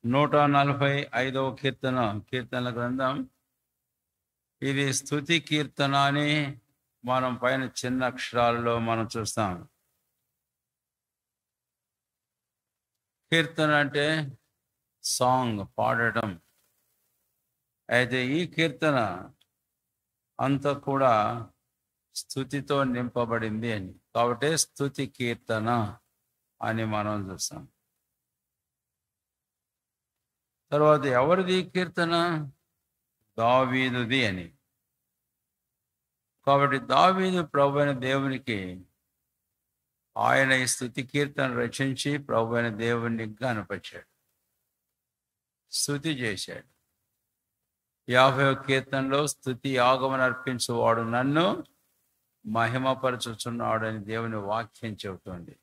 145వ కీర్తనల గ్రంథం. ఇది స్తుతి కీర్తన అని మనం పైన చిన్న అక్షరాలలో మనం చూస్తాం. కీర్తన అంటే సాంగ్, పాడటం. అయితే ఈ కీర్తన అంతా కూడా స్తుతితో నింపబడింది అని, కాబట్టి స్తుతి కీర్తన అని మనం చూస్తాం. తర్వాత ఎవరిది కీర్తన? దావీదుది అని. కాబట్టి దావీదు ప్రభువైన దేవునికి ఆయన ఈ స్తుతి కీర్తన రచించి ప్రభువైన దేవుని గణపరిచాడు, స్తుతి చేశాడు. 50వ కీర్తనలో స్తుతి యాగమును అర్పించువాడు నన్ను మహిమపరచుచున్నాడు అని దేవుని వాక్యం చెబుతుంది.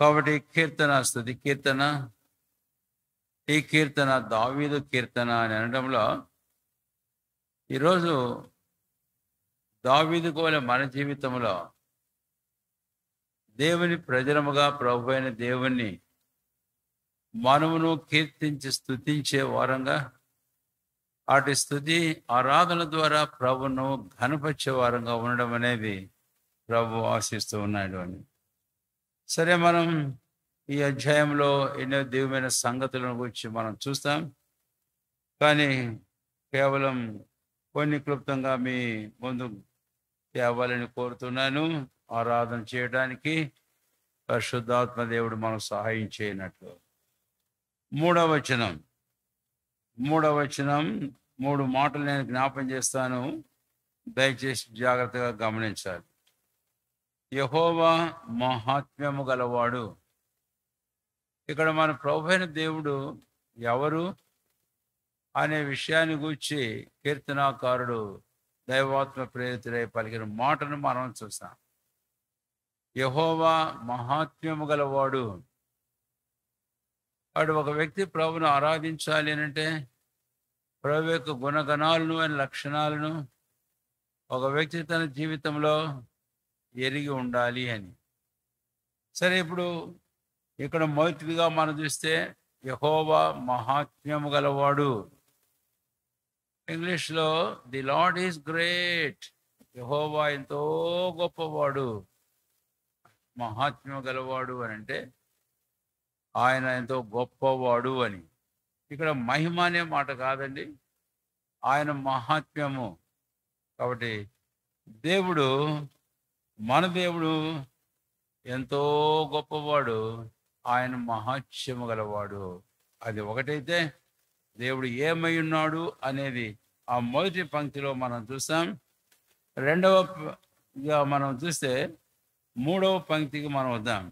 కాబట్టి కీర్తన స్తుతి కీర్తన. ఈ కీర్తన దావీదు కీర్తన అని అనడంలో ఈరోజు దావీదు వలె మన జీవితంలో దేవుని ప్రజలముగా ప్రభువైన దేవుణ్ణి మనమును కీర్తించి స్తుతించే వారంగా, అటు స్తుతి ఆరాధన ద్వారా ప్రభును ఘనపరిచే వారంగా ఉండడం అనేది ప్రభు ఆశిస్తూ ఉన్నాడు అని. సరే, మనం ఈ అధ్యాయంలో ఎన్నో దివ్యమైన సంగతులను గురించి మనం చూస్తాం. కానీ కేవలం కొన్ని క్లుప్తంగా మీ ముందు తేవాలని కోరుతున్నాను. ఆరాధన చేయడానికి పరిశుద్ధాత్మ దేవుడు మనకు సహాయం చేయనట్లు. 3వ వచనం 3 మాటలు నేను జ్ఞాపం చేస్తాను, దయచేసి జాగ్రత్తగా గమనించాలి. యెహోవా మహాత్మ్యము గలవాడు. ఇక్కడ మన ప్రభువైన దేవుడు ఎవరు అనే విషయాన్ని గూర్చి కీర్తనాకారుడు దైవాత్మ ప్రేరితుడై పలికిన మాటను మనం చూస్తాం. యెహోవా మహాత్మ్యము గలవాడు. వాడు ఒక వ్యక్తి ప్రభువును ఆరాధించాలి అని అంటే ప్రభు యొక్క గుణగణాలను ఆయన లక్షణాలను ఒక వ్యక్తి తన జీవితంలో ఎరిగి ఉండాలి అని. సరే, ఇప్పుడు ఇక్కడ మొదటిగా మనం చూస్తే యెహోవా మహాత్మ్యము గలవాడు. ఇంగ్లీష్లో ది లార్డ్ ఈజ్ గ్రేట్. యెహోవా ఎంతో గొప్పవాడు. మహాత్మ్యము గలవాడు అని అంటే ఆయన ఎంతో గొప్పవాడు అని. ఇక్కడ మహిమ అనే మాట కాదండి, ఆయన మహాత్మ్యము. కాబట్టి దేవుడు, మన దేవుడు ఎంతో గొప్పవాడు, ఆయన మహాత్మ్యము గలవాడు. అది ఒకటైతే దేవుడు ఏమై ఉన్నాడు అనేది ఆ మొదటి పంక్తిలో మనం చూస్తాం. రెండవగా మనం చూస్తే 3వ పంక్తికి మనం వద్దాం.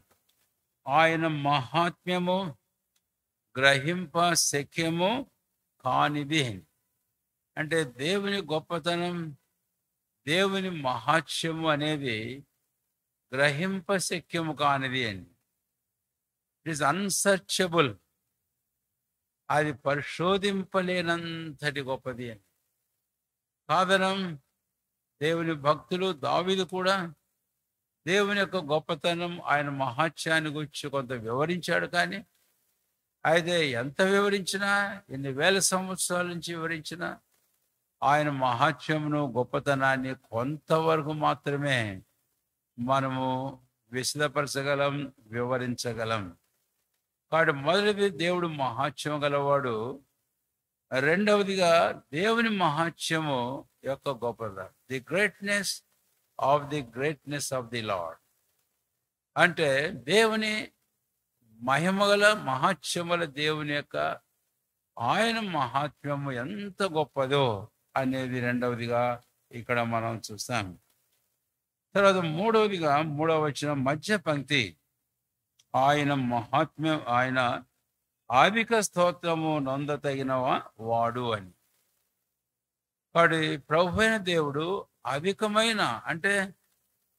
ఆయన మహాత్మ్యము గ్రహింప శక్యము కానిది. అంటే దేవుని గొప్పతనం, దేవుని మహాత్మ్యము అనేది గ్రహింప శక్యము కానిది అని. It is unsearchable. అది పరిశోధింపలేనంతటి గొప్పది అని. కారణం, దేవుని భక్తులు దావీదు కూడా దేవుని యొక్క గొప్పతనం, ఆయన మహాత్యాన్ని గురించి కొంత వివరించాడు. కానీ అయితే ఎంత వివరించినా, ఎన్ని వేల సంవత్సరాల నుంచి వివరించినా ఆయన మహాత్మ్యమును, గొప్పతనాన్ని కొంతవరకు మాత్రమే మనము విశదపరచగలం, వివరించగలం. కాబట్టి మొదటిది దేవుడు మహాత్మ్యం గలవాడు. రెండవదిగా దేవుని మహాత్మ్యము యొక్క గొప్పతనం, the greatness of the lord. అంటే దేవుని మహిమగల మహాత్మ్యముల దేవుని యొక్క ఆయన మహాత్మ్యము ఎంత గొప్పదో అనేది రెండవదిగా ఇక్కడ మనం చూస్తాం. తర్వాత మూడవదిగా 3వ వచనం మధ్య పంక్తి, ఆయన మహాత్మ్యం, ఆయన ఆదిక స్తోత్రము నొందతగిన వాడు అని. కాబట్టి ప్రభువైన దేవుడు అధికమైన, అంటే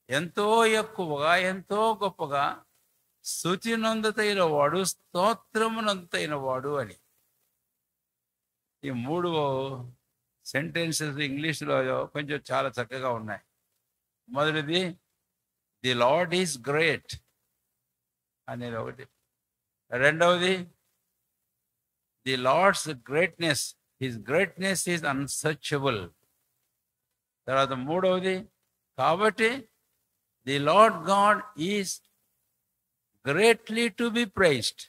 ఎంతో ఎక్కువగా, ఎంతో గొప్పగా స్తుతి నొందతైన వాడు, స్తోత్రము నొందతైన వాడు అని. ఈ 3 సెంటెన్సెస్ ఇంగ్లీష్లో కొంచెం చాలా చక్కగా ఉన్నాయి. మొదటిది ది లార్డ్ ఈజ్ గ్రేట్ అనేది ఒకటి. రెండవది the Lord's greatness, his greatness is unsearchable. తర్వాత మూడవది, కాబట్టి the Lord God is greatly to be praised.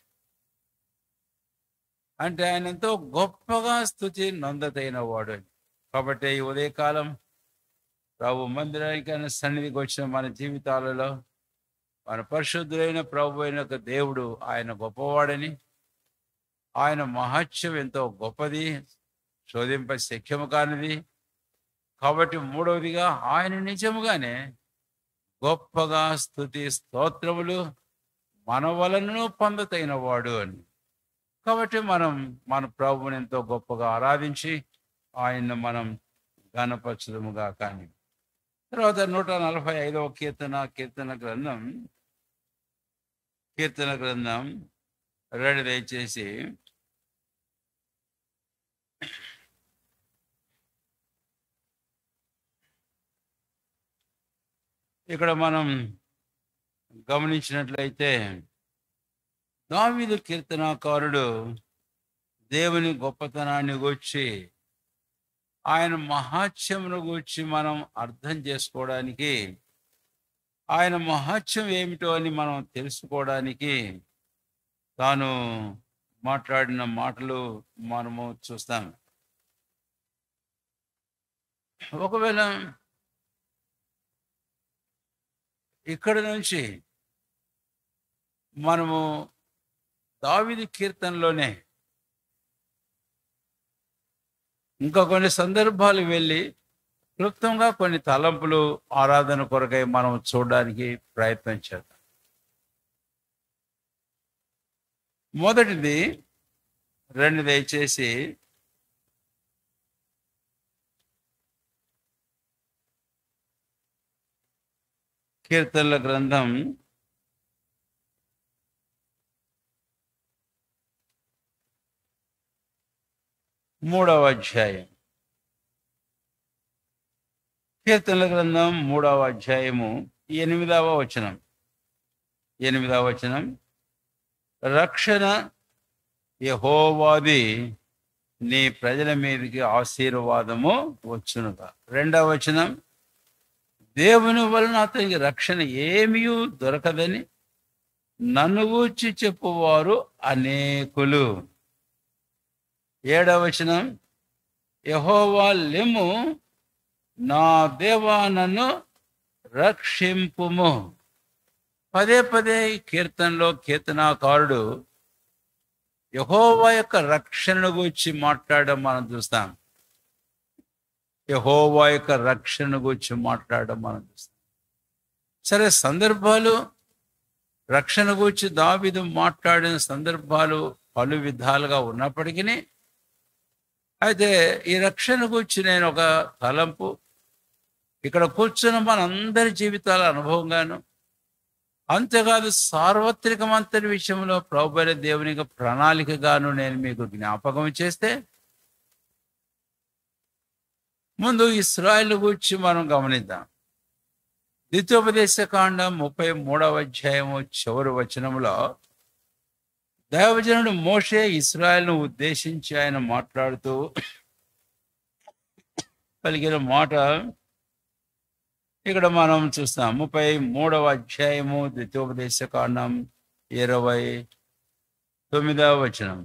అంటే ఆయన ఎంతో గొప్పగా స్తుతి నొందతైన వాడు. కాబట్టి ఈ ఉదయకాలం ప్రభు మందిరానికి ఆయన సన్నిధికి వచ్చిన మన జీవితాలలో మన పరిశుద్ధులైన ప్రభు అయిన ఒక దేవుడు ఆయన గొప్పవాడని, ఆయన మహత్యం ఎంతో గొప్పది, శోధింప శక్యము కానిది. కాబట్టి మూడవదిగా ఆయన నిజముగానే గొప్పగా స్తుతి స్తోత్రములు మన వలనను పొందతైన వాడు అని. కాబట్టి మనం మన ప్రభువుని ఎంతో గొప్పగా ఆరాధించి ఆయన్ను మనం ఘనపరచుదముగా. కానీ తర్వాత 145వ కీర్తన గ్రంథం రెడీ దయచేసి. ఇక్కడ మనం గమనించినట్లయితే దావీదు కీర్తనాకారుడు దేవుని గొప్పతనాన్ని గూర్చి, ఆయన మహాత్మ్యమును గూర్చి మనం అర్థం చేసుకోవడానికి, ఆయన మహాత్మ్యం ఏమిటో అని మనం తెలుసుకోవడానికి తాను మాట్లాడిన మాటలు మనము చూస్తాం. ఒకవేళ ఇక్కడ నుంచి మనము దావీదు కీర్తనలోనే ఇంకా కొన్ని సందర్భాలు వెళ్ళి క్లుప్తంగా కొన్ని తలంపులు ఆరాధన కొరకై మనం చూడడానికి ప్రయత్నం చేద్దాం. మొదటిది దయచేసి కీర్తనల గ్రంథం 3వ అధ్యాయం. కీర్తనల గ్రంథం 3వ అధ్యాయము 8వ వచనం. రక్షణ యెహోవాది, నీ ప్రజల మీదకి ఆశీర్వాదము వచ్చునుగా. 2వ వచనం, దేవుని వలన అతనికి రక్షణ ఏమీ దొరకదని నన్ను గూర్చి చెప్పువారు అనేకులు. 7వ వచనం, యెహోవా లెమ్ము, నా దేవా నన్ను రక్షింపుము. పదే ఈ కీర్తనలో కీర్తనాకారుడు యెహోవా యొక్క రక్షణను గురించి మాట్లాడడం మనం చూస్తాం. యెహోవా యొక్క రక్షణ గురించి మాట్లాడడం మనం చూస్తాం. సరే, సందర్భాలు, రక్షణ గురించి దావీదు మాట్లాడిన సందర్భాలు పలు విధాలుగా ఉన్నప్పటికీ, అయితే ఈ రక్షణ గురించి నేను ఒక తలంపు ఇక్కడ కూర్చున్న మనందరి జీవితాల అనుభవంగాను, అంతేకాదు సార్వత్రికమంతరి విషయంలో ప్రభువైన దేవుని యొక్క ప్రణాళికగాను నేను మీకు జ్ఞాపకం చేస్తే, ముందు ఇశ్రాయేలు గురించి మనం గమనిద్దాం. ద్వితీయోపదేశకాండం 33వ అధ్యాయము చివరి వచనంలో దైవజనుడు మోషే ఇశ్రాయేలును ఉద్దేశించి ఆయన మాట్లాడుతూ పలికిన మాట ఇక్కడ మనం చూస్తాం. 33వ అధ్యాయము ద్వితీయోపదేశకాండం 29వ వచనం.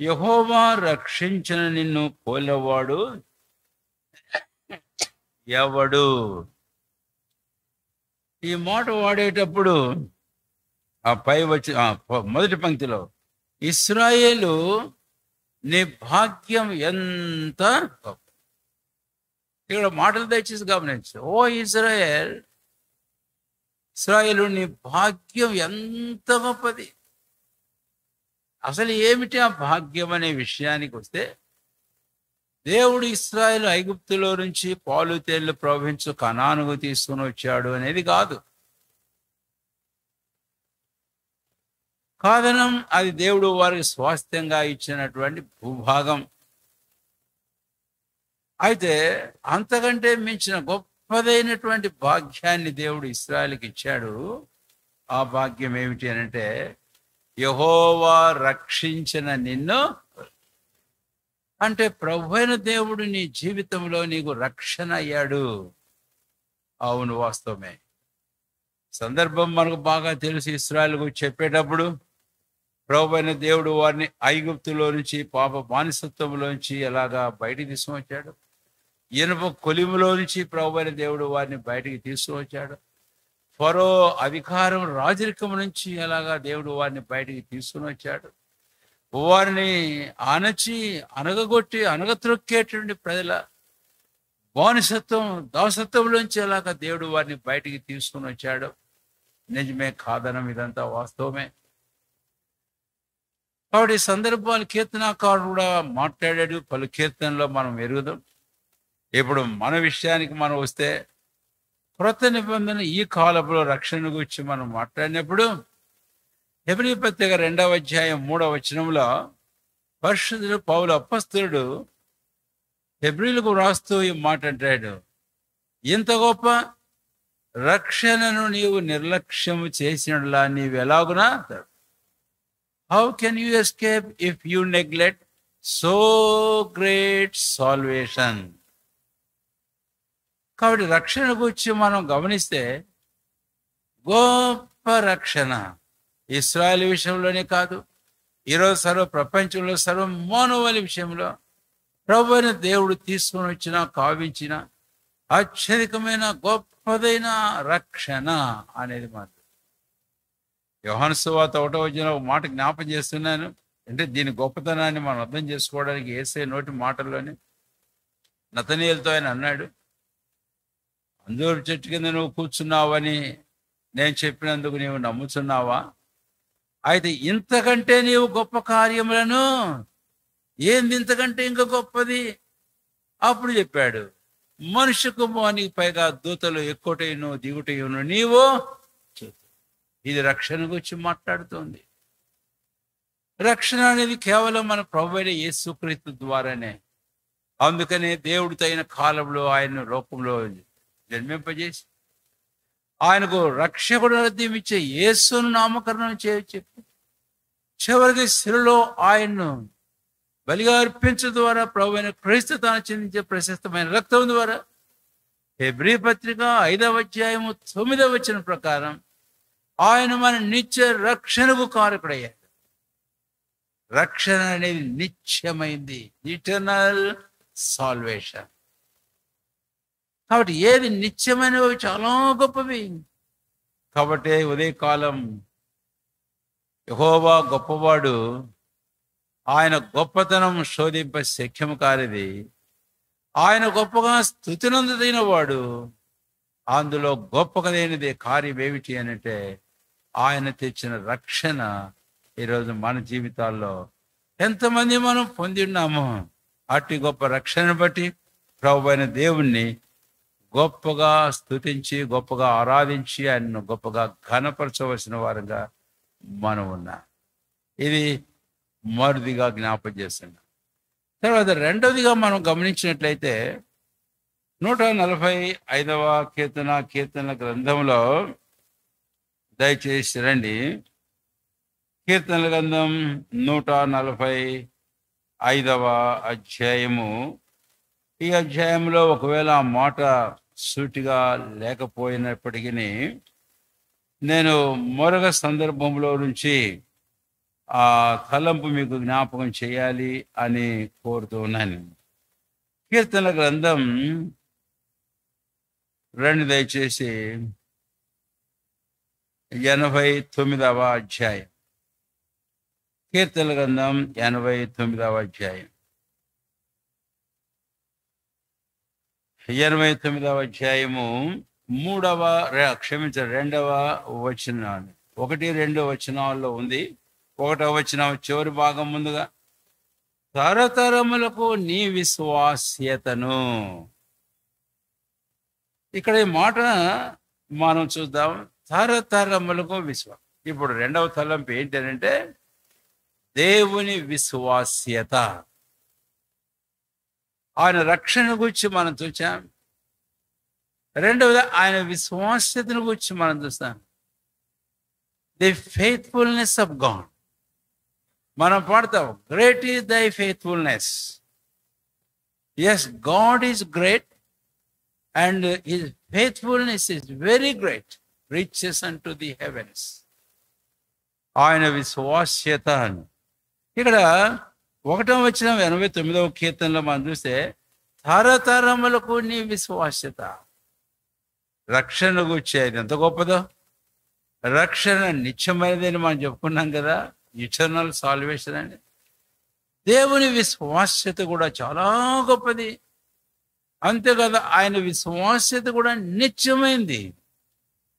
యెహోవా రక్షించిన నిన్ను పోలేవాడు ఎవడు? ఈ మాట వాడేటప్పుడు ఆ మొదటి పంక్తిలో ఇశ్రాయేలు నీ భాగ్యం ఎంత గొప్ప. ఇక్కడ మాటలు దయచేసి గమనించు. ఓ ఇశ్రాయేలు నీ భాగ్యం ఎంత గొప్పది. అసలు ఏమిటి ఆ భాగ్యం అనే విషయానికి వస్తే, దేవుడు ఇశ్రాయేలు ఐగుప్తులో నుంచి పాలు తేళ్లు ప్రవహించు కనానుకు తీసుకుని వచ్చాడు అనేది కాదు. కాదనం, అది దేవుడు వారికి స్వాస్థ్యంగా ఇచ్చినటువంటి భూభాగం. అయితే అంతకంటే మించిన గొప్పదైనటువంటి భాగ్యాన్ని దేవుడు ఇశ్రాయేలుకి ఇచ్చాడు. ఆ భాగ్యం ఏమిటి అని అంటే, యెహోవా రక్షించిన నిన్ను, అంటే ప్రభువైన దేవుడు నీ జీవితంలో నీకు రక్షణ అయ్యాడు. అవును, వాస్తవమే. సందర్భం మనకు బాగా తెలుసు. ఇశ్రాయేలుకు చెప్పేటప్పుడు ప్రభువైన దేవుడు వారిని ఐగుప్తులో నుంచి, పాప బానిసత్వంలోంచి ఎలాగా బయటికి తీసుకువచ్చాడు. ఇనుప కొలిములో నుంచి ప్రభువైన దేవుడు వారిని బయటికి తీసుకువచ్చాడు. ఫరో అధికారం, రాజరికం నుంచి ఎలాగా దేవుడు వారిని బయటికి తీసుకుని వచ్చాడు. వారిని అణచి, అనగగొట్టి, అనగత్రొక్కేటువంటి ప్రజల బానిసత్వం, దాసత్వంలోంచి ఎలాగా దేవుడు వారిని బయటికి తీసుకుని వచ్చాడు. నిజమే, కాదనం, ఇదంతా వాస్తవమే. కాబట్టి ఈ సందర్భాలు కీర్తనాకారుడు కూడా మాట్లాడాడు. పలు కీర్తనలో మనం ఎరుగుదాం. ఇప్పుడు మన విషయానికి మనం వస్తే, క్రొత్త నిబంధన ఈ కాలంలో రక్షణ గురించి మనం మాట్లాడినప్పుడు హెబ్రీ పత్రిక 2వ అధ్యాయం 3వ వచనంలో పరిశుద్ధుడు పౌలు అపొస్తలుడు హెబ్రీలకు వ్రాస్తూ ఈ మాట అంటాడు, ఇంత గొప్ప రక్షణను నీవు నిర్లక్ష్యము చేసినట్లా నీవు ఎలాగునా, how can you escape if you neglect so great salvation. కాబట్టి రక్షణ గురించి మనం గమనిస్తే, గొప్ప రక్షణ ఇశ్రాయేలు విషయంలోనే కాదు, ఈరోజు సర్వ ప్రపంచంలో, సర్వ మానవాళి విషయంలో ప్రభువైన దేవుడు తీసుకొని వచ్చిన, కావించిన అత్యధికమైన గొప్పదైన రక్షణ అనేది మాత్రం. యోహాను సువార్త 1వ అధ్యాయంలో ఒక మాట జ్ఞాపం చేస్తున్నాను. అంటే దీని గొప్పతనాన్ని మనం అర్థం చేసుకోవడానికి యేసయ్య నోటి మాటల్లోనే నతనీయులతో ఆయన అన్నాడు, అంజూరు చెట్టు కింద నువ్వు కూర్చున్నావని నేను చెప్పినందుకు నీవు నమ్ముతున్నావా? అయితే ఇంతకంటే నీవు గొప్ప కార్యములను, ఏంది ఇంతకంటే ఇంకా గొప్పది? అప్పుడు చెప్పాడు, మనుష్య కుమారునికి పైగా దూతలు ఎక్కుటయును దిగుటయును నీవు. ఇది రక్షణ గురించి మాట్లాడుతుంది. రక్షణ అనేది కేవలం మన ప్రభువైన యేసుక్రీస్తు ద్వారానే. అందుకనే దేవుడు తగిన కాలంలో ఆయన లోకంలో జన్మింపజేసి ఆయనకు రక్షకుడు అర్థమిచ్చే యేసును నామకరణం చెప్పి చివరికి శిలువలో ఆయన్ను బలిగా అర్పించడం ద్వారా ప్రభువైన క్రీస్తు తాను చెందించే ప్రశస్తమైన రక్తం ద్వారా హెబ్రీ పత్రిక 5వ అధ్యాయము 9వ వచనం ప్రకారం ఆయన మన నిత్య రక్షణకు కారకుడయ్యాడు. రక్షణ అనేది నిత్యమైంది, ఇటర్నల్ సాల్వేషన్. కాబట్టి ఏది నిత్యమైనవి చాలా గొప్పవి. కాబట్టి ఉదయకాలం యెహోవా గొప్పవాడు, ఆయన గొప్పతనం శోధింప శక్యము కానిది, ఆయన గొప్పగా స్తుతినందుదైన వాడు, అందులో గొప్పగదైనది కార్యం ఏమిటి అని అంటే ఆయన తెచ్చిన రక్షణ. ఈరోజు మన జీవితాల్లో ఎంతమంది మనం పొంది ఉన్నామో అట్టి గొప్ప రక్షణను బట్టి ప్రభువైన దేవుణ్ణి గొప్పగా స్తుతించి, గొప్పగా ఆరాధించి, ఆయనను గొప్పగా ఘనపరచవలసిన వారుగా మనం ఉన్నాం. ఇది మరుదిగా జ్ఞాపకం చేస్తున్నాం. తర్వాత రెండవదిగా మనం గమనించినట్లయితే 145వ కీర్తన గ్రంథంలో, దయచేసి రండి, కీర్తనల గ్రంథం 145వ అధ్యాయము. ఈ అధ్యాయంలో ఒకవేళ ఆ మాట సూటిగా లేకపోయినప్పటికీ నేను మరొక సందర్భంలో నుంచి ఆ తలంపు మీకు జ్ఞాపకం చేయాలి అని కోరుతూ ఉన్నాను. కీర్తన గ్రంథం 2, దయచేసి 89వ అధ్యాయం. కీర్తన గ్రంథం 89వ అధ్యాయం. 89వ అధ్యాయము 2వ వచనాన్ని, 1-2 వచనాల్లో ఉంది. 1వ వచనం చివరి భాగం ముందుగా, తరతరములకు నీ విశ్వాస్యతను. ఇక్కడ ఈ మాట మనం చూద్దాం, తరతరములకు విశ్వాసం. ఇప్పుడు రెండవ తలంపు ఏంటంటే దేవుని విశ్వాస్యత. ఆయన రక్షణ గురించి మనం చూసాం. రెండవది ఆయన విశ్వాస్యతను గురించి మనం చూస్తాం. The faithfulness of God. మనం పాడతాం, great is thy faithfulness. Yes, God is great and his faithfulness is very great, reaches unto the heavens. ఆయన విశ్వాస్యత అని ఇక్కడ 1వ వచనం 89వ కీర్తనలో మనం చూస్తే, తరతరములకు నీ విశ్వాస్యత. రక్షణ గుర్చేది ఎంత గొప్పదో. రక్షణ నిత్యమైనది అని మనం చెప్పుకున్నాం కదా, ఇటర్నల్ సాల్వేషన్ అని. దేవుని విశ్వాస్యత కూడా చాలా గొప్పది. అంతేకాదు, ఆయన విశ్వాస్యత కూడా నిత్యమైంది,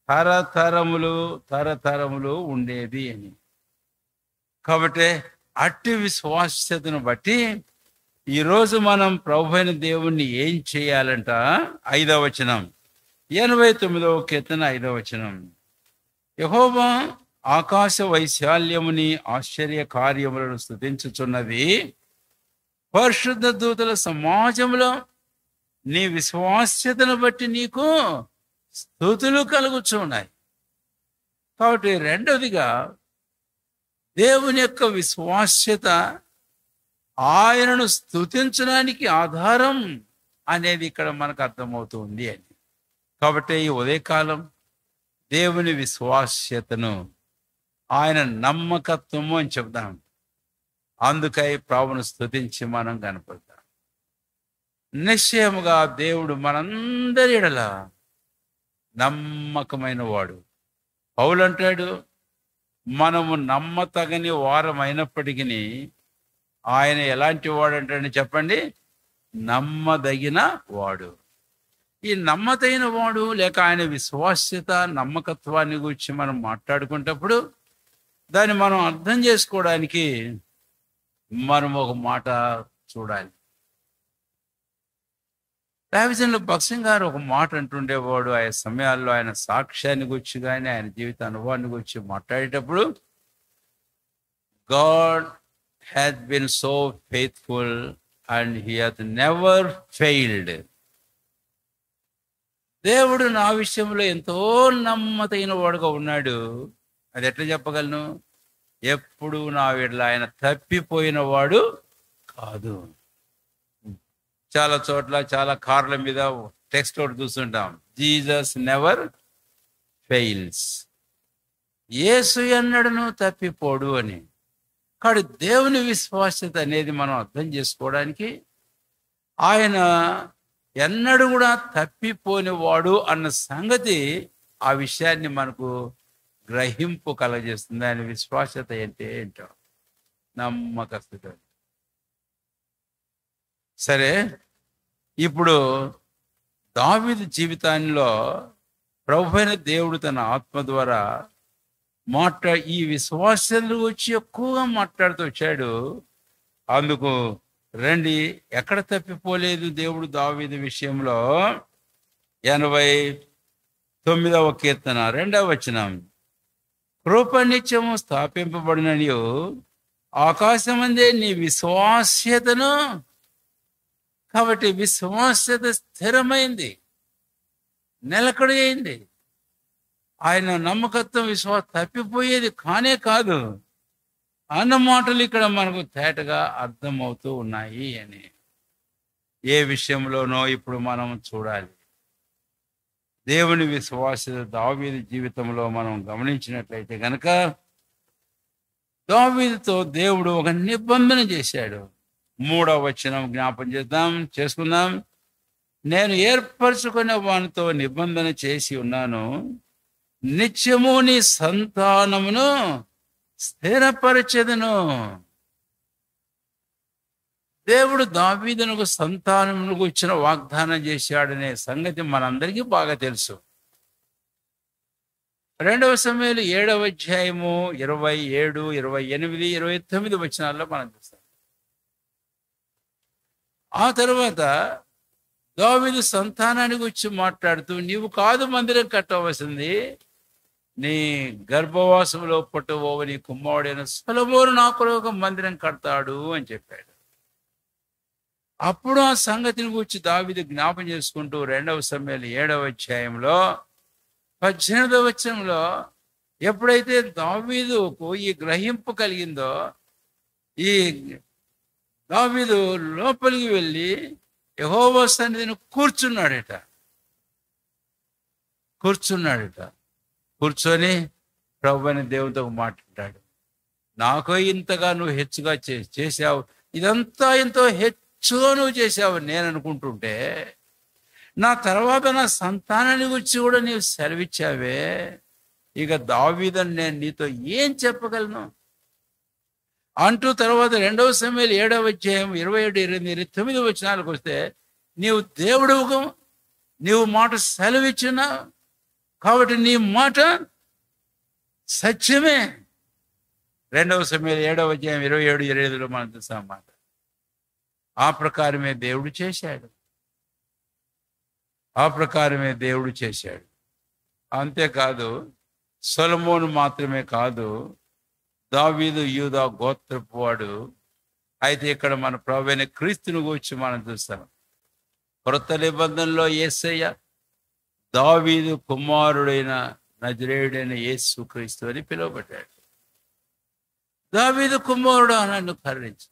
తరతరములు తరతరములు ఉండేది అని. కాబట్టి అట్టి విశ్వాస్యతను బట్టి ఈరోజు మనం ప్రభు అయిన దేవుణ్ణి ఏం చేయాలంట? 5వ వచనం, 89వ కీర్తన 5వ వచనం. యెహోవా ఆకాశ వైశాల్యముని ఆశ్చర్య కార్యములను స్తుతించుచున్నది, పరిశుద్ధ దూతల సమాజంలో నీ విశ్వాస్యతను బట్టి నీకు స్తుతులు కలుగుచున్నాయి. కాబట్టి రెండవదిగా దేవుని యొక్క విశ్వాస్యత ఆయనను స్తుతించడానికి ఆధారం అనేది ఇక్కడ మనకు అర్థమవుతుంది అని. కాబట్టి ఈ ఉదయకాలం దేవుని విశ్వాస్యతను, ఆయన నమ్మకత్వము అని చెప్దాం. అందుకై ప్రభువును స్తుతించి మనం కనపడతాం. నిశ్చయముగా దేవుడు మనందరి ఎడల నమ్మకమైన వాడు. పౌలు అంటాడు, మనము నమ్మతగని వారమైనప్పటికీ ఆయన ఎలాంటి వాడు అంటాడని చెప్పండి? నమ్మదగిన వాడు. ఈ నమ్మదగిన వాడు లేక ఆయన విశ్వాస్యత, నమ్మకత్వాన్ని గురించి మనం మాట్లాడుకునేటప్పుడు దాన్ని మనం అర్థం చేసుకోవడానికి మనం ఒక మాట చూడాలి. రావిజన్లో భక్సింగ్ గారు ఒక మాట అంటుండేవాడు. ఆయన సమయాల్లో ఆయన సాక్ష్యాన్ని గురించి కానీ ఆయన జీవిత అనుభవాన్ని గురించి మాట్లాడేటప్పుడు, God has been so faithful and he has never failed. దేవుడు నా విషయంలో ఎంతో నమ్మదగిన వాడుగా ఉన్నాడు. అది ఎట్లా చెప్పగలను? ఎప్పుడు నా వీళ్ళ ఆయన తప్పిపోయిన వాడు కాదు. చాలా చోట్ల చాలా కార్ల మీద టెక్స్ట్ ఒకటి చూస్తుంటాం, జీసస్ నెవర్ ఫెయిల్స్. యేసు ఎన్నడను తప్పిపోడు అని. కాబట్టి దేవుని విశ్వాస్యత అనేది మనం అర్థం చేసుకోవడానికి ఆయన ఎన్నడూ కూడా తప్పిపోని వాడు అన్న సంగతి, ఆ విషయాన్ని మనకు గ్రహింపు కలగజేస్తుంది. ఆయన విశ్వాస్యత అంటే ఏంటో, నమ్మకస్తుత. సరే, ఇప్పుడు దావీదు జీవితాల్లో ప్రభువైన దేవుడు తన ఆత్మ ద్వారా ఈ విశ్వాసాల గురించి ఎక్కువగా మాట్లాడుతూ వచ్చాడు. అందుకు రండి, ఎక్కడ తప్పిపోలేదు దేవుడు దావీదు విషయంలో. 89వ కీర్తన 2వ వచనం, కృపనిత్యము స్థాపింపబడిననియు ఆకాశమందే నీ విశ్వాస్యతను. కాబట్టి విశ్వాస్యత స్థిరమైంది, నిలకడ అయింది. ఆయన నమ్మకత్వం, విశ్వాసం తప్పిపోయేది కానే కాదు అన్న మాటలు ఇక్కడ మనకు తేటగా అర్థమవుతూ ఉన్నాయి అని. ఏ విషయంలోనో ఇప్పుడు మనం చూడాలి. దేవుని విశ్వాస్యత దావీదు జీవితంలో మనం గమనించినట్లయితే కనుక, దావీదుతో దేవుడు ఒక నిబంధన చేశాడు. 3వ వచనం జ్ఞాపం చేసుకుందాం. నేను ఏర్పరచుకునే వానితో నిబంధన చేసి ఉన్నాను, నిత్యము నీ సంతానమును స్థిరపరచెదను. దేవుడు దావీదునకు సంతానమునకు ఇచ్చిన వాగ్దానం చేశాడనే సంగతి మనందరికీ బాగా తెలుసు. 2వ సమూయేలు 7వ అధ్యాయము 27, 28, 29 వచనాల్లో మనం చూస్తాం. ఆ తర్వాత దావీదు సంతానాన్ని గురించి మాట్లాడుతూ, నీవు కాదు మందిరం కట్టవలసింది, నీ గర్భవాసంలో పుట్టబోవ నీ కుమారుడైన సొలొమోను నా కొరకు ఒక మందిరం కడతాడు అని చెప్పాడు. అప్పుడు ఆ సంగతిని గురించి దావీదు జ్ఞాపం చేసుకుంటూ 2వ సమూయేలు 7వ అధ్యాయంలో 18వ వచనంలో, ఎప్పుడైతే దావీదుకు ఈ గ్రహింపు కలిగిందో, ఈ దావీదు లోపలికి వెళ్ళి యెహోవా సన్నిధిని కూర్చున్నాడట. కూర్చొని ప్రభువైన దేవునితో మాట్లాడాడు. నాకు ఇంతగా నువ్వు హెచ్చుగా చేశావు, ఇదంతా ఎంతో హెచ్చుగా నువ్వు చేశావు నేను అనుకుంటుంటే, నా తర్వాత నా సంతానాన్ని గురించి కూడా నీవు సెలవిచ్చావే. ఇక దావీదని నేను నీతో ఏం చెప్పగలను అంటూ తర్వాత 2వ సమూయేలు 7వ అధ్యాయం 27, 28, 29 వచనాలకు వస్తే, నీవు దేవుడుగా నీవు మాట సెలవిచ్చున్నావు కాబట్టి నీ మాట సత్యమే. 2వ సమూయేలు 7వ అధ్యాయం 27, 28లో మనం చూసాం మాట. ఆ ప్రకారమే దేవుడు చేశాడు. అంతేకాదు సొలొమోను మాత్రమే కాదు, దావీదు యూదా గోత్రపు వాడు. అయితే ఇక్కడ మన ప్రభువైన క్రీస్తుని గురించి మనం చూస్తాం. క్రొత్త నిబంధనలో యేసయ్య దావీదు కుమారుడైన నజరేయుడైన యేసు క్రీస్తు అని పిలువబడ్డాడు. దావీదు కుమారుడు నన్ను కరుణించు.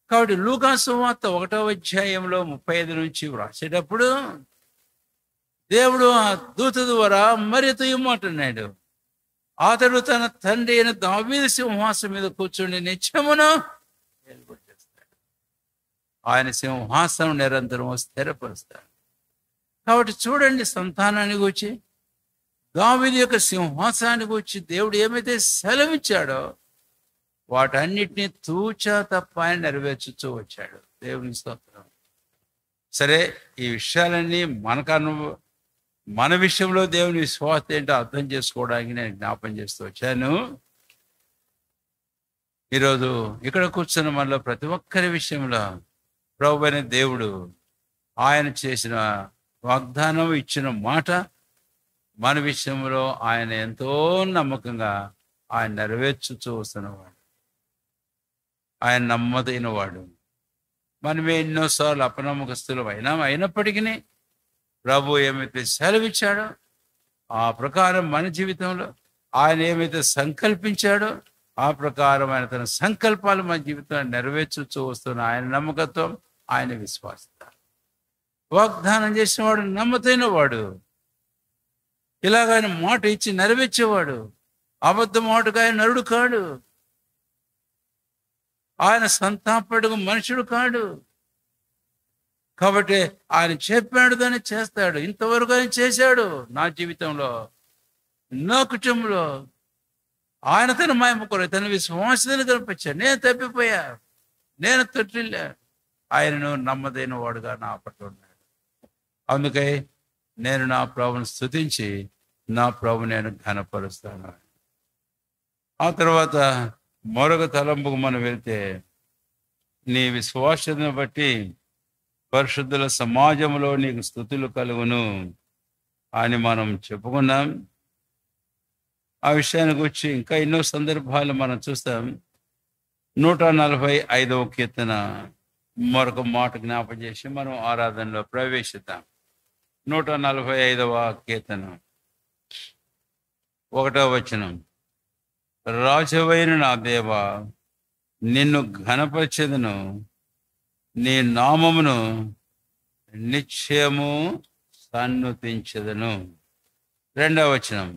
కాబట్టి లూకా సువార్త 1వ అధ్యాయంలో 35 నుంచి వ్రాసేటప్పుడు దేవుడు ఆ దూత ద్వారా మరియతో మాట్లాడినాడు. అతడు తన తండ్రి అయిన దావీదు సింహాసనం మీద కూర్చుని నిత్యమును ఏలుబడి చేస్తాడు. ఆయన సింహాసనం నిరంతరం స్థిరపరుస్తాడు. కాబట్టి చూడండి, సంతానాన్ని గురించి, దావీదు యొక్క సింహాసనాన్ని గురించి దేవుడు ఏమైతే సెలవిచ్చాడో వాటన్నిటినీ తూచా తప్ప ఆయన నెరవేర్చుతూ వచ్చాడు. దేవుని స్తోత్రం. సరే, ఈ విషయాలన్నీ మన విషయంలో దేవుని విశ్వాసం ఏంటో అర్థం చేసుకోవడానికి నేను జ్ఞాపం చేస్తూ వచ్చాను. ఈరోజు ఇక్కడ కూర్చున్న మనలో ప్రతి ఒక్కరి విషయంలో ప్రభువైన దేవుడు ఆయన చేసిన వాగ్దానం, ఇచ్చిన మాట మన విషయంలో ఆయన ఎంతో నమ్మకంగా ఆయన నెరవేర్చుతూ వస్తున్నవాడు. ఆయన నమ్మదైన వాడు. మనమే ఎన్నోసార్లు అపనమ్మకస్తులం అయినప్పటికీ ప్రభు ఏమైతే సెలవిచ్చాడో ఆ ప్రకారం మన జీవితంలో ఆయన ఏమైతే సంకల్పించాడో ఆ ప్రకారం ఆయన తన సంకల్పాలు మన జీవితాన్ని నెరవేర్చుతూ వస్తున్న ఆయన నమ్మకత్వం, ఆయన విశ్వాసత. వాగ్దానం చేసినవాడు నమ్మదైన వాడు. ఇలాగ ఆయన మాట ఇచ్చి నెరవేర్చేవాడు. అబద్ధం మాటకు ఆయన నరుడు కాడు. ఆయన సంతాపడుగు మనుషుడు కాడు. కాబట్టి ఆయన చెప్పాడు దాన్ని చేస్తాడు. ఇంతవరకు ఆయన చేశాడు నా జీవితంలో, నా కుటుంబంలో. ఆయన తన మహిమ కొరకు తన విశ్వాసాన్ని కనిపించాడు. నేను తప్పిపోయా, నేను తొట్టిల్లా, ఆయనను నమ్మదైన వాడుగా నా పట్ల ఉన్నాడు. అందుకే నేను నా ప్రభువును స్తుతించి నా ప్రభు నేను ఘనపరుస్తాను. ఆ తర్వాత మరొక తలంపుకు మనం వెళ్తే, నీ విశ్వాసను బట్టి పరిశుద్ధుల సమాజంలో నీకు స్తుతులు కలుగును అని మనం చెప్పుకున్నాం. ఆ విషయానికి వచ్చి ఇంకా ఎన్నో సందర్భాలు మనం చూస్తాం. 145వ కీర్తన మరొక మాట జ్ఞాపం చేసి మనం ఆరాధనలో ప్రవేశిద్దాం. 145వ కీర్తన 1వ వచనం. రాజవైన నా దేవా, నిన్ను ఘనపరచెదను, నీ నామమును నిత్యము సన్నుతించెదను. 2వ వచనం.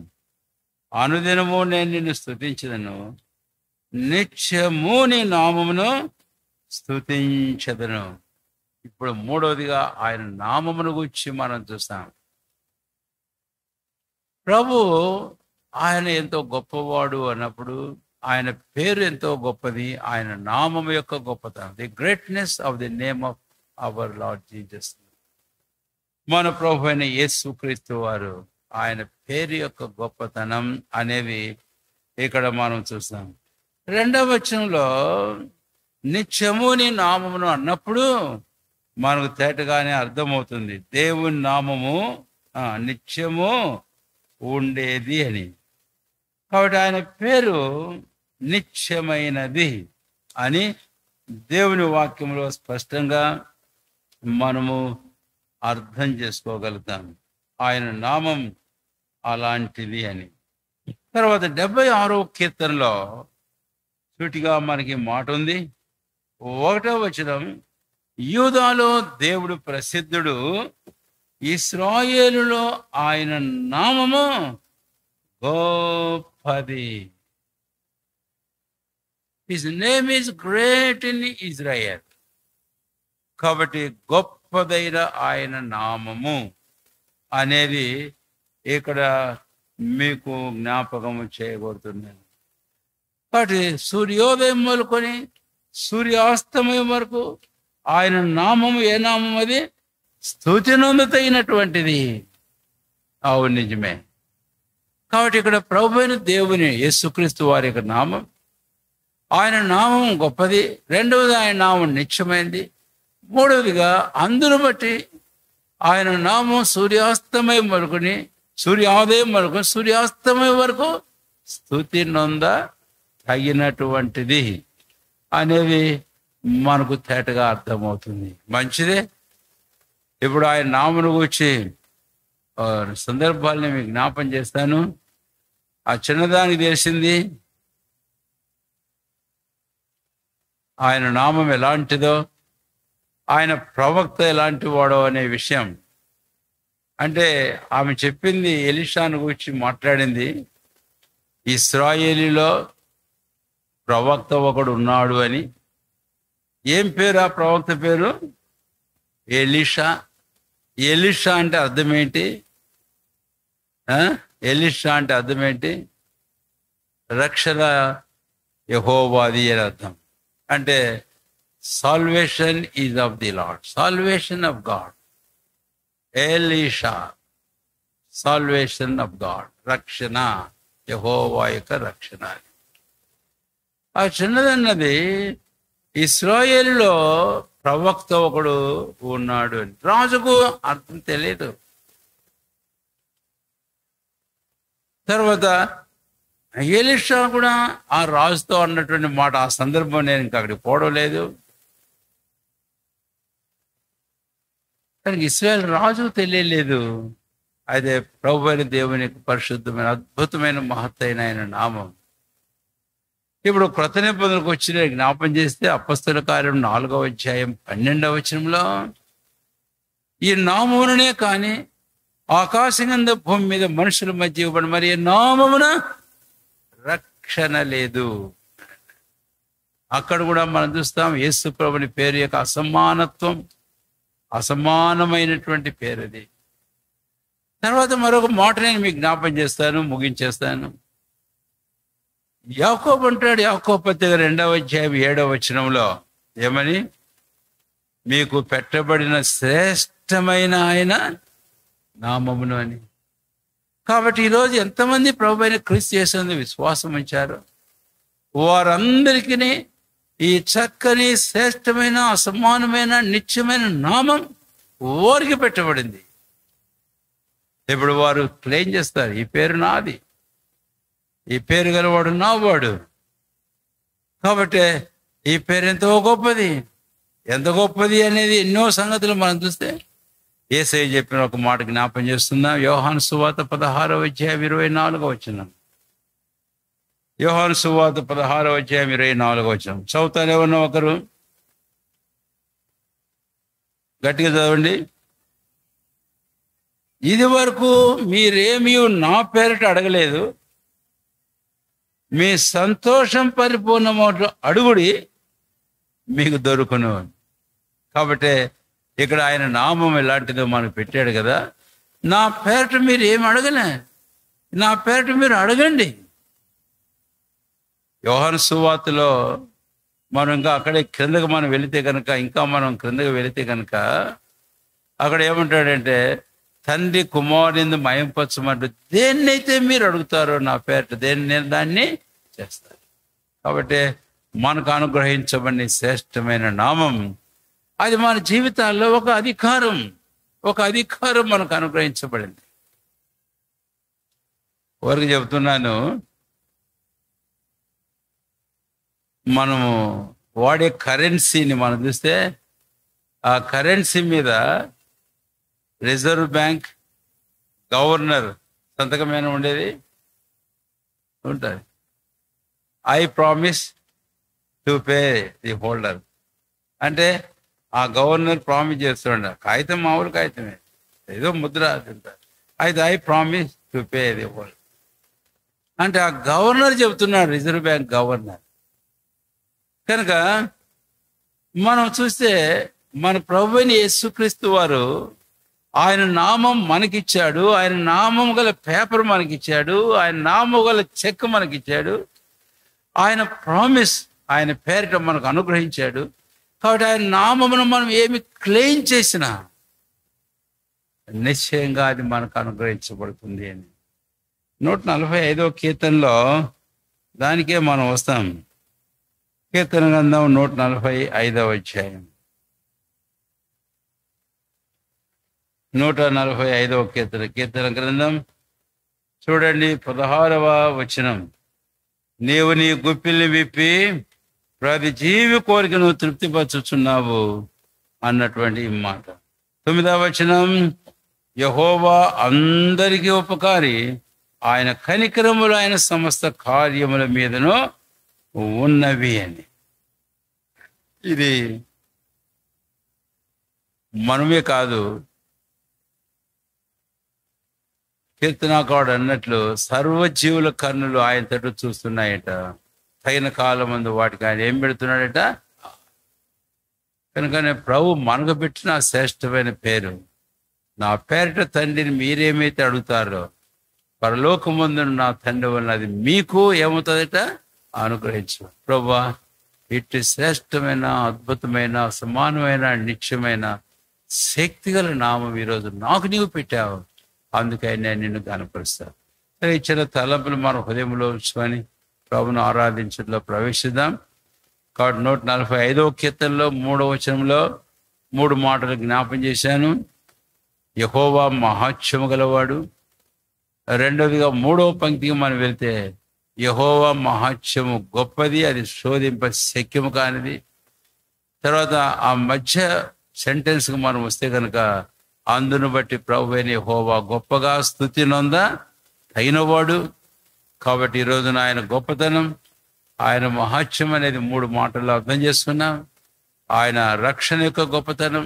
అనుదినము నేను నిన్ను స్తుతించెదను, నిత్యము నీ నామమును స్తుతించెదను. ఇప్పుడు 3వదిగా ఆయన నామమును గురించి మనం చూస్తాం. ప్రభు ఆయన ఎంతో గొప్పవాడు అన్నప్పుడు ఆయన పేరు ఎంతో గొప్పది, ఆయన నామము యొక్క గొప్పతనం. The greatness of the name of our Lord Jesus. మన ప్రభు అయిన యేసు క్రీస్తు వారు ఆయన పేరు యొక్క గొప్పతనం అనేవి ఇక్కడ మనం చూస్తాం. 2వ వచనంలో నిత్యము నీ నామమును అన్నప్పుడు మనకు తేటగానే అర్థమవుతుంది దేవుని నామము నిత్యము ఉండేది అని. కాబట్టి ఆయన పేరు నిత్యమైనది అని దేవుని వాక్యంలో స్పష్టంగా మనము అర్థం చేసుకోగలుగుతాం. ఆయన నామం అలాంటిది అని. తర్వాత 76వ కీర్తనలో సూటిగా మనకి మాట ఉంది. 1వ వచనం, యూదాలో దేవుడు ప్రసిద్ధుడు, ఇశ్రాయేలులో ఆయన నామము గొప్పది. His name is great in Israel. కాబట్టి గొప్పదైన ఆయన నామము అనేది ఇక్కడ మీకు జ్ఞాపకము చేయబడుతున్నాను. కాబట్టి సూర్యోదయం మొదలుకొని సూర్యాస్తమయం వరకు ఆయన నామము ఏ నామం? అది స్తుతినందుతైనటువంటిది. అవును, నిజమే. కాబట్టి ఇక్కడ ప్రభువైన దేవుని యేసుక్రీస్తు వారి యొక్క నామం, ఆయన నామం గొప్పది. రెండవది, ఆయన నామం నిత్యమైనది. మూడవదిగా అందును బట్టి ఆయన నామం సూర్యాస్తమయం వరకుని, సూర్యోదయం వరకు సూర్యాస్తమయం వరకు స్తుతి నొంద తగినటువంటిది అనేది మనకు తేటగా అర్థమవుతుంది. మంచిదే. ఇప్పుడు ఆయన నామను గురించి సందర్భాలని మీకు జ్ఞాపం చేస్తాను. ఆ చిన్నదానికి తెలిసింది ఆయన నామం ఎలాంటిదో, ఆయన ప్రవక్త ఎలాంటి వాడో అనే విషయం. అంటే ఆమె చెప్పింది, ఎలీషాను గురించి మాట్లాడింది, ఇశ్రాయేలీలో ప్రవక్త ఒకడు ఉన్నాడు అని. ఏం పేరు ఆ ప్రవక్త పేరు? ఎలీషా. ఎలీషా అంటే అర్థం ఏంటి? ఎలీషా అంటే అర్థం ఏంటి? రక్షణ యెహోవాది అని అర్థం. అంటే salvation is of the lord, salvation of God. Elisha, salvation of God, రక్షణ, యెహోవా యొక్క రక్షణ. ఆ చిన్నదన్నది ఇశ్రాయేలులో ప్రవక్త ఒకడు ఉన్నాడు అని. రాజుకు అర్థం తెలియదు. తర్వాత ఎలీషా కూడా ఆ రాజుతో అన్నటువంటి మాట, ఆ సందర్భం నేను ఇంకా అక్కడికి పోవడం లేదు. కానీ ఇశ్రాయేలు రాజు తెలియలేదు. అయితే ప్రభువైన దేవుని పరిశుద్ధమైన అద్భుతమైన మహత్తైన ఆయన నామం. ఇప్పుడు క్రొత్త నిబంధనకు వచ్చిన జ్ఞాపం చేస్తే అపొస్తలుల కార్యం 4వ అధ్యాయం 12వ వచనంలో, ఈ నామముననే కానీ ఆకాశం కింద భూమి మీద మనుషుల మధ్య ఇవ్వబడి మరి నామమున రక్షణ లేదు. అక్కడ కూడా మనం చూస్తాం యేసు ప్రభుని పేరు యొక్క అసమానత్వం, అసమానమైనటువంటి పేరు అది. తర్వాత మరొక మాట నేను మీకు జ్ఞాపం చేస్తాను, ముగించేస్తాను. యాకోబు అంటాడు, యాకోబు పత్రిక 2వ అధ్యాయం 7వ వచనంలో ఏమని? మీకు పెట్టబడిన శ్రేష్టమైన ఆయన నామమును అని. కాబట్టి ఈరోజు ఎంతమంది ప్రభు అయిన క్రీస్తు యేసునందు విశ్వాసం ఉంచారు, వారందరికీ ఈ చక్కని శ్రేష్టమైన అసమానమైన నిత్యమైన నామం వారికి పెట్టబడింది. ఇప్పుడు వారు క్లెయిమ్ చేస్తారు, ఈ పేరు నాది, ఈ పేరు గలవాడు నా వాడు. కాబట్టి ఈ పేరు ఎంతో గొప్పది. ఎంత గొప్పది అనేది ఎన్నో సంగతులు మనం చూస్తే యేసయ్య చెప్పిన ఒక మాట జ్ఞాపం చేస్తున్నాం. యోహాను సువార్త 16వ అధ్యాయం 24వ వచనం. యోహాను సువార్త 16వ అధ్యాయం 24వ వచనం చదువుతానే ఉన్న ఒకరు గట్టిగా చదవండి. ఇది వరకు మీరేమీ నా పేరిట అడగలేదు, మీ సంతోషం పరిపూర్ణమవుట అడుగుడి, మీకు దొరుకును. కాబట్టి ఇక్కడ ఆయన నామం ఎలాంటిదో మనకు పెట్టాడు కదా. నా పేరిట మీరు ఏమి అడగలే, నా పేరిట మీరు అడగండి. యోహాను సువార్తలో మనం ఇంకా అక్కడే క్రిందకు మనం వెళితే కనుక, ఇంకా మనం క్రిందకు వెళితే కనుక అక్కడ ఏమంటాడంటే, తండ్రి కుమారుని మయంపరచమంటూ దేన్నైతే మీరు అడుగుతారో నా పేరిట నేను దాన్ని చేస్తాను. కాబట్టి మనకు అనుగ్రహించబడిన శ్రేష్టమైన నామం, అది మన జీవితాల్లో ఒక అధికారం మనకు అనుగ్రహించబడింది. ఎవరికి చెబుతున్నాను, మనము వాడే కరెన్సీని మనం చూస్తే ఆ కరెన్సీ మీద రిజర్వ్ బ్యాంక్ గవర్నర్ సంతకమైన ఉండేది ఉంటుంది. I promise to pay the holder. అంటే ఆ గవర్నర్ ప్రామిస్ చేస్తుండ, కాగితం మామూలు కాగితమే, ఏదో ముద్ర తింటారు. అయితే I promise to pay the holder అంటే ఆ గవర్నర్ చెబుతున్నాడు, రిజర్వ్ బ్యాంక్ గవర్నర్. కనుక మనం చూస్తే మన ప్రభువైన యేసుక్రీస్తు వారు ఆయన నామం మనకిచ్చాడు, ఆయన నామం గల పేపర్ మనకిచ్చాడు, ఆయన నామం గల చెక్ మనకిచ్చాడు, ఆయన ప్రామిస్ ఆయన పేరిట మనకు అనుగ్రహించాడు. కాబట్టి ఆయన నామమును మనం ఏమి క్లెయిమ్ చేసినా నిశ్చయంగా అది మనకు అనుగ్రహించబడుతుంది అని 145వ కీర్తనలో దానికే మనం వస్తాం. కీర్తన గ్రంథం 145వ అధ్యాయం, 145వ కీర్తన గ్రంథం చూడండి, 16వ వచనం. నీవు నీ గుప్పిల్ని విప్పి ప్రతి జీవి కోరికను తృప్తిపరచుచున్నావు అన్నటువంటి మాట. 9వ వచనం, యెహోవా అందరికీ ఉపకారి, ఆయన కనికరములు ఆయన సమస్త కార్యముల మీదను ఉన్నవి అని. ఇది మనమే కాదు, కీర్తనాకారుడు అన్నట్లు సర్వజీవుల కన్నులు ఆయన తట్టు చూస్తున్నాయట, తగిన కాలం ముందు వాటికి ఆయన ఏం పెడుతున్నాడట. కనుకనే ప్రభు మనకు పెట్టిన శ్రేష్టమైన పేరు, నా పేరిట తండ్రిని మీరేమైతే అడుగుతారో పరలోకమందు నా తండ్రి వలన అది మీకు ఏమవుతుందట, అనుగ్రహించు. ప్రభువా, ఇట్టి శ్రేష్టమైన, అద్భుతమైన, సమానమైన, నిత్యమైన, శక్తిగల నామం ఈరోజు నాకు నీవు పెట్టావు, అందుకని నేను నిన్ను కనపరుస్తాను. సరే, ఇచ్చిన తలంపులు మన హృదయంలో ఉంచుకొని ప్రభును ఆరాధించడంలో ప్రవేశిద్దాం. కాబట్టి 145వ కీర్తనలో 3వ వచనంలో 3 మాటలు జ్ఞాపం చేశాను. యెహోవా మహాత్మ్యము గలవాడు. రెండవదిగా 3వ పంక్తికి మనం వెళ్తే యెహోవా మహాత్మ్యము గొప్పది, అది శోధింప శక్యము కానిది. తర్వాత ఆ మధ్య సెంటెన్స్కి మనం వస్తే కనుక, అందును బట్టి ప్రభువైన యెహోవా గొప్పగా స్తుతి నొంద తగినవాడు. కాబట్టి ఈ రోజున ఆయన గొప్పతనం, ఆయన మహాత్మ్యం అనేది 3 మాటల్లో అర్థం చేసుకున్నాం. ఆయన రక్షణ యొక్క గొప్పతనం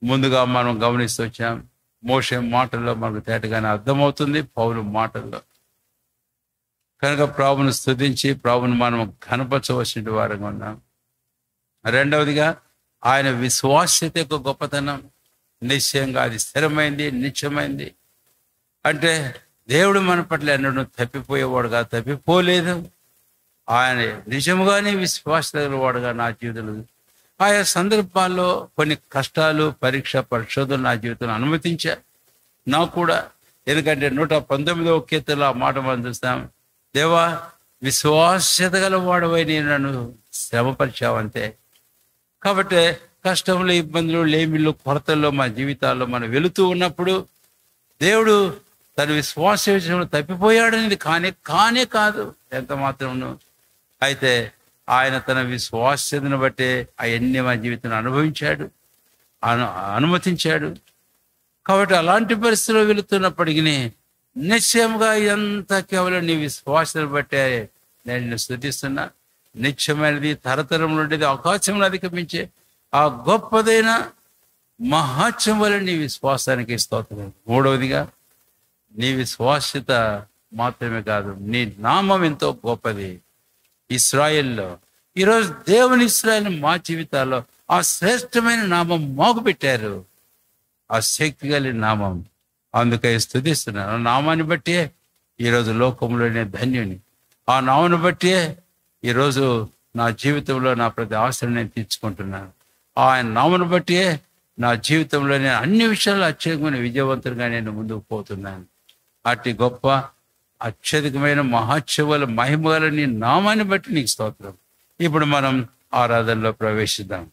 ముందుగా మనం గమనిస్తూ వచ్చాం. మోషే మాటల్లో మనకు తేటగానే అర్థమవుతుంది, పౌలు మాటల్లో. కనుక ప్రభువును స్తుతించి ప్రభువును మనం కనపరచవలసిన వారంగా ఉన్నాం. రెండవదిగా ఆయన విశ్వాస్యత యొక్క గొప్పతనం, నిశ్చయంగా అది స్థిరమైంది, నిత్యమైంది. అంటే దేవుడు మన పట్ల ఎన్నడూ తప్పిపోయేవాడుగా, తప్పిపోలేదు. ఆయన నిజముగానే విశ్వాసవాడుగా నా జీవితంలో ఆయా సందర్భాల్లో కొన్ని కష్టాలు, పరీక్ష, పరిశోధనలు నా జీవితంలో అనుమతించా, నాకు కూడా. ఎందుకంటే 119వ కీర్తనలో ఆ మాట మనం చూస్తాం, దేవా విశ్వాస్యత గల వాడవై నేను నన్ను శ్రమపరిచావంతే. కాబట్టి కష్టములు, ఇబ్బందులు, లేమిళ్ళు, కొరతల్లో మా జీవితాల్లో మనం వెళుతూ ఉన్నప్పుడు దేవుడు తన విశ్వాస విషయంలో తప్పిపోయాడనేది కానే కాదు ఎంత మాత్రమును. అయితే ఆయన తన విశ్వాస్యతను బట్టే అవన్నీ మా జీవితంలో అనుభవించాడు, అనుమతించాడు. కాబట్టి అలాంటి పరిస్థితుల్లో వెళుతున్నప్పటికీ నిశ్చయంగా ఇదంతా కేవలం నీ విశ్వాసాన్ని బట్టే నేను నిన్ను స్తుతిస్తున్నా. నిత్యమైనది, తరతరం నుండి ఆకాశంలో అధిగమించే ఆ గొప్పదైన మహాత్మ్యం వల్ల నీ విశ్వాసానికి స్తోత్రం. మూడవదిగా నీ విశ్వాస్యత మాత్రమే కాదు, నీ నామం ఎంతో గొప్పది. ఇశ్రాయేల్లో ఈరోజు దేవుని ఇశ్రాయేలు మా జీవితాల్లో ఆ శ్రేష్టమైన నామం మాకు పెట్టారు, ఆ శక్తి కలిగిన నామం. అందుకే స్తుతిస్తున్నాను. ఆ నామాన్ని బట్టే ఈరోజు లోకంలోనే ధన్యుని. ఆ నామాన్ని బట్టే ఈరోజు నా జీవితంలో నా ప్రతి ఆశను నేను తీర్చుకుంటున్నాను. ఆయన నామాన్ని బట్టే నా జీవితంలో నేను అన్ని విషయాల్లో అత్యధికమైన విజయవంతుడిగా నేను ముందుకు పోతున్నాను. అట్టి గొప్ప అత్యధికమైన మహాత్సవాల మహిమగల నీ నామాన్ని బట్టి నీకు స్తోత్రం. ఇప్పుడు మనం ఆరాధనలో ప్రవేశిద్దాం.